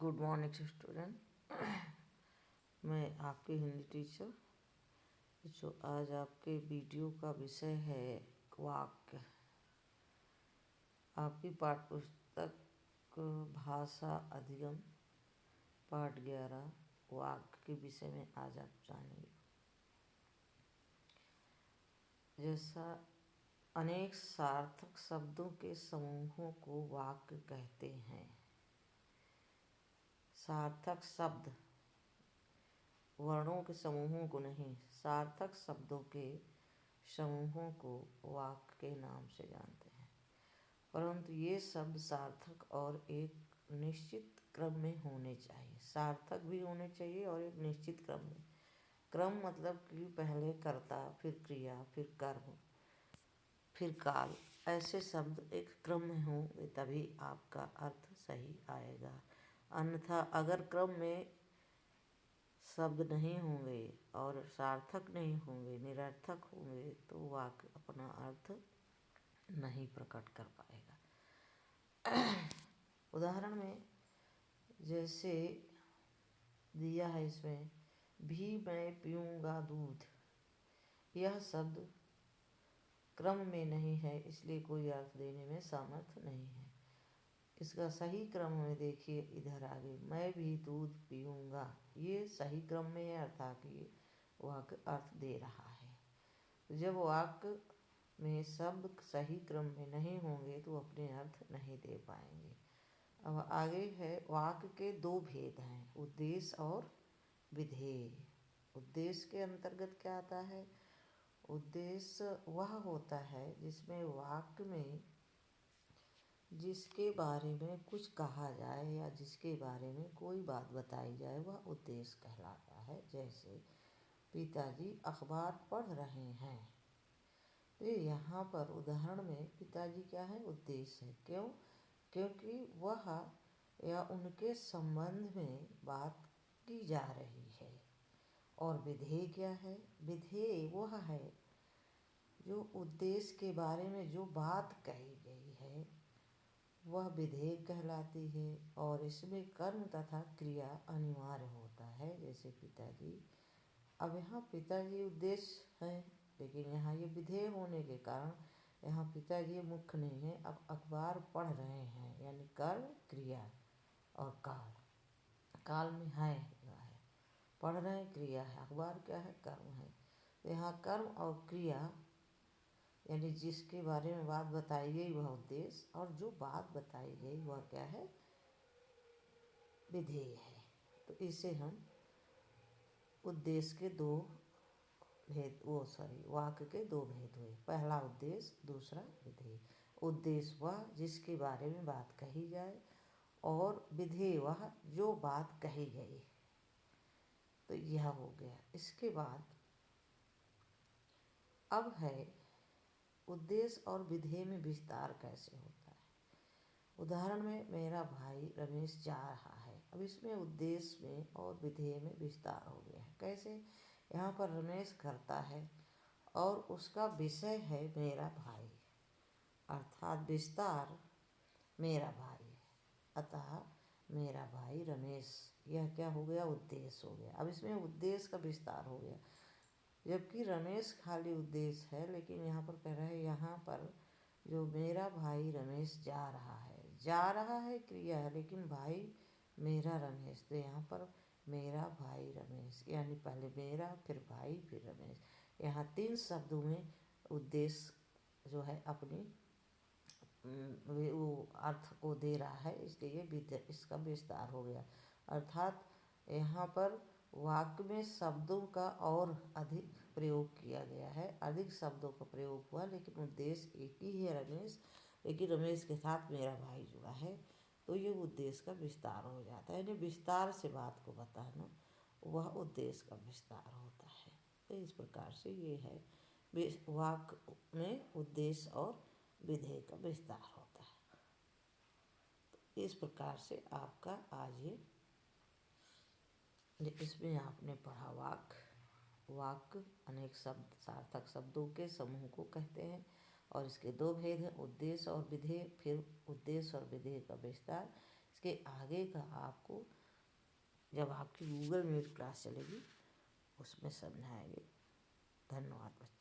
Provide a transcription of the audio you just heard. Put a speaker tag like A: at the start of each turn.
A: Good morning student. मैं आपकी Hindi teacher जो आज आपके वीडियो का विषय है वाक्य। आपकी पाठ्यपुस्तक भाषा अधिगम पाठ 11 वाक्य के विषय में आज आप जानेंगे। जैसा अनेक सार्थक शब्दों के समूहों को वाक्य कहते हैं। सार्थक शब्द वर्णों के समूहों को नहीं, सार्थक शब्दों के समूहों को वाक्य के नाम से जानते हैं। परंतु ये शब्द सार्थक और एक निश्चित क्रम में होने चाहिए। सार्थक भी होने चाहिए और एक निश्चित क्रम में। क्रम मतलब कि पहले कर्ता, फिर क्रिया, फिर कर्म, फिर काल। ऐसे शब्द एक क्रम में होंगे तभी आपका अर्थ सही आएगा। अन्यथा अगर क्रम में शब्द नहीं होंगे और सार्थक नहीं होंगे, निरर्थक होंगे, तो वाक्य अपना अर्थ नहीं प्रकट कर पाएगा। उदाहरण में जैसे दिया है इसमें, भी मैं पीऊँगा दूध। यह शब्द क्रम में नहीं है, इसलिए कोई अर्थ देने में समर्थ नहीं है। इसका सही क्रम में देखिए, इधर आगे मैं भी दूध पीऊँगा, ये सही क्रम में है, अर्थात ये वाक्य अर्थ दे रहा है। जब वाक्य में शब्द सही क्रम में नहीं होंगे तो अपने अर्थ नहीं दे पाएंगे। अब आगे है, वाक्य के दो भेद हैं, उद्देश्य और विधेय। उद्देश्य के अंतर्गत क्या आता है? उद्देश्य वह होता है जिसमें वाक्य में जिसके बारे में कुछ कहा जाए या जिसके बारे में कोई बात बताई जाए, वह उद्देश्य कहलाता है। जैसे पिताजी अखबार पढ़ रहे हैं, तो यहाँ पर उदाहरण में पिताजी क्या है? उद्देश्य है। क्यों? क्योंकि वह या उनके संबंध में बात की जा रही है। और विधेय क्या है? विधेय वह है जो उद्देश्य के बारे में जो बात कही गई है वह विधेय कहलाती है। और इसमें कर्म तथा क्रिया अनिवार्य होता है। जैसे पिताजी, अब यहाँ पिताजी उद्देश्य है, लेकिन यहाँ ये विधेय होने के कारण यहाँ पिताजी मुख्य नहीं है। अब अखबार पढ़ रहे हैं, यानी कर्म, क्रिया और काल। काल में है, पढ़ रहे हैं क्रिया है, अखबार क्या है? कर्म है। तो यहाँ कर्म और क्रिया यानी जिसके बारे में बात बताई गई वह उद्देश्य, और जो बात बताई गई वह क्या है? विधेय है। तो इसे हम उद्देश्य के दो भेद, वाक्य के दो भेद हुए। पहला उद्देश्य, दूसरा विधेय। उद्देश्य वह जिसके बारे में बात कही जाए, और विधेय वह जो बात कही गई। तो यह हो गया। इसके बाद अब है उद्देश्य और विधेय में विस्तार कैसे होता है। उदाहरण में मेरा भाई रमेश जा रहा है। अब इसमें उद्देश्य में और विधेय में विस्तार हो गया है। कैसे? यहाँ पर रमेश करता है और उसका विषय है मेरा भाई, अर्थात विस्तार मेरा भाई है। अतः मेरा भाई रमेश, यह क्या हो गया? उद्देश्य हो गया। अब इसमें उद्देश्य का विस्तार हो गया। जबकि रमेश खाली उद्देश्य है, लेकिन यहाँ पर कह रहा है, यहाँ पर जो मेरा भाई रमेश जा रहा है, जा रहा है क्रिया है, लेकिन भाई मेरा रमेश। तो यहाँ पर मेरा भाई रमेश, यानी पहले मेरा, फिर भाई, फिर रमेश। यहाँ तीन शब्दों में उद्देश्य जो है अपनी वो अर्थ को दे रहा है, इसलिए इसका विस्तार हो गया। अर्थात यहाँ पर वाक्य में शब्दों का और अधिक प्रयोग किया गया है। अधिक शब्दों का प्रयोग हुआ, लेकिन उद्देश्य एक ही है, रमेश। लेकिन रमेश के साथ मेरा भाई जुड़ा है, तो ये उद्देश्य का विस्तार हो जाता है। यानी विस्तार से बात को बताना, वह उद्देश्य का विस्तार होता है। तो इस प्रकार से ये है, वाक्य में उद्देश्य और विधेय का विस्तार होता है। तो इस प्रकार से आपका आज ये, इसमें आपने पढ़ा वाक्य। वाक्य अनेक शब्द, सार्थक शब्दों के समूह को कहते हैं, और इसके दो भेद हैं, उद्देश्य और विधेय। फिर उद्देश्य और विधेय का विस्तार। इसके आगे का आपको जब आपकी गूगल मीट क्लास चलेगी उसमें समझाएंगे। धन्यवाद बच्चों।